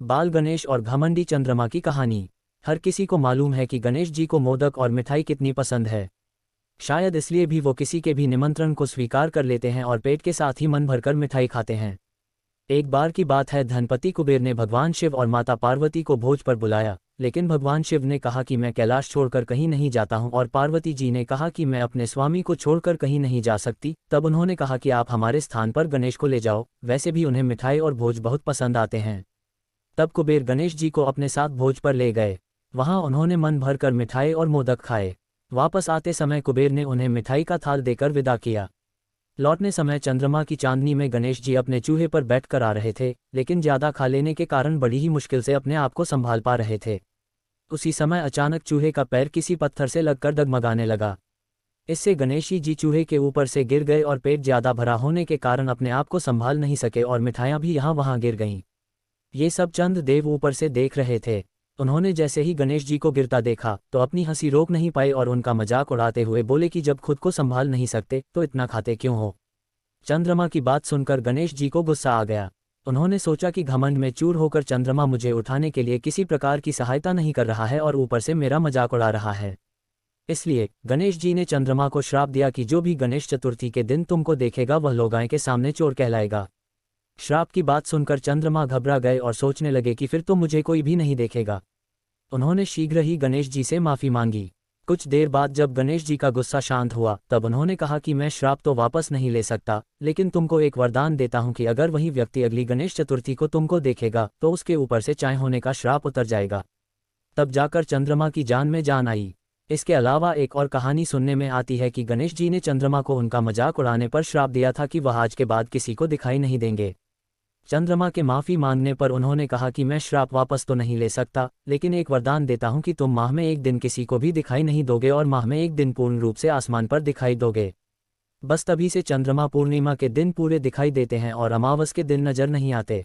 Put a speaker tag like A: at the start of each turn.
A: बाल गणेश और घमंडी चंद्रमा की कहानी। हर किसी को मालूम है कि गणेश जी को मोदक और मिठाई कितनी पसंद है। शायद इसलिए भी वो किसी के भी निमंत्रण को स्वीकार कर लेते हैं और पेट के साथ ही मन भरकर मिठाई खाते हैं। एक बार की बात है, धनपति कुबेर ने भगवान शिव और माता पार्वती को भोज पर बुलाया, लेकिन भगवान शिव ने कहा कि मैं कैलाश छोड़कर कहीं नहीं जाता हूं और पार्वती जी ने कहा कि मैं अपने स्वामी को छोड़कर कहीं नहीं जा सकती। तब उन्होंने कहा कि आप हमारे स्थान पर गणेश को ले जाओ, वैसे भी उन्हें मिठाई और भोज बहुत पसंद आते हैं। तब कुबेर गणेश जी को अपने साथ भोज पर ले गए। वहां उन्होंने मन भरकर मिठाई और मोदक खाए। वापस आते समय कुबेर ने उन्हें मिठाई का थाल देकर विदा किया। लौटने समय चंद्रमा की चांदनी में गणेश जी अपने चूहे पर बैठकर आ रहे थे, लेकिन ज्यादा खा लेने के कारण बड़ी ही मुश्किल से अपने आप को संभाल पा रहे थे। उसी समय अचानक चूहे का पैर किसी पत्थर से लगकर डगमगाने लगा। इससे गणेश जी चूहे के ऊपर से गिर गए और पेट ज्यादा भरा होने के कारण अपने आप को संभाल नहीं सके और मिठाइयां भी यहाँ वहां गिर गईं। ये सब चंद देव ऊपर से देख रहे थे। उन्होंने जैसे ही गणेश जी को गिरता देखा तो अपनी हंसी रोक नहीं पाए और उनका मजाक उड़ाते हुए बोले कि जब खुद को संभाल नहीं सकते तो इतना खाते क्यों हो। चंद्रमा की बात सुनकर गणेश जी को गुस्सा आ गया। उन्होंने सोचा कि घमंड में चूर होकर चंद्रमा मुझे उठाने के लिए किसी प्रकार की सहायता नहीं कर रहा है और ऊपर से मेरा मजाक उड़ा रहा है। इसलिए गणेश जी ने चंद्रमा को श्राप दिया कि जो भी गणेश चतुर्थी के दिन तुमको देखेगा वह लोगां के सामने चोर कहलाएगा। श्राप की बात सुनकर चंद्रमा घबरा गए और सोचने लगे कि फिर तो मुझे कोई भी नहीं देखेगा। उन्होंने शीघ्र ही गणेश जी से माफी मांगी। कुछ देर बाद जब गणेश जी का गुस्सा शांत हुआ तब उन्होंने कहा कि मैं श्राप तो वापस नहीं ले सकता, लेकिन तुमको एक वरदान देता हूं कि अगर वही व्यक्ति अगली गणेश चतुर्थी को तुमको देखेगा तो उसके ऊपर से चाय होने का श्राप उतर जाएगा। तब जाकर चंद्रमा की जान में जान आई। इसके अलावा एक और कहानी सुनने में आती है कि गणेश जी ने चंद्रमा को उनका मजाक उड़ाने पर श्राप दिया था कि वह आज के बाद किसी को दिखाई नहीं देंगे। चंद्रमा के माफी मांगने पर उन्होंने कहा कि मैं श्राप वापस तो नहीं ले सकता, लेकिन एक वरदान देता हूं कि तुम माह में एक दिन किसी को भी दिखाई नहीं दोगे और माह में एक दिन पूर्ण रूप से आसमान पर दिखाई दोगे। बस तभी से चंद्रमा पूर्णिमा के दिन पूरे दिखाई देते हैं और अमावस के दिन नजर नहीं आते।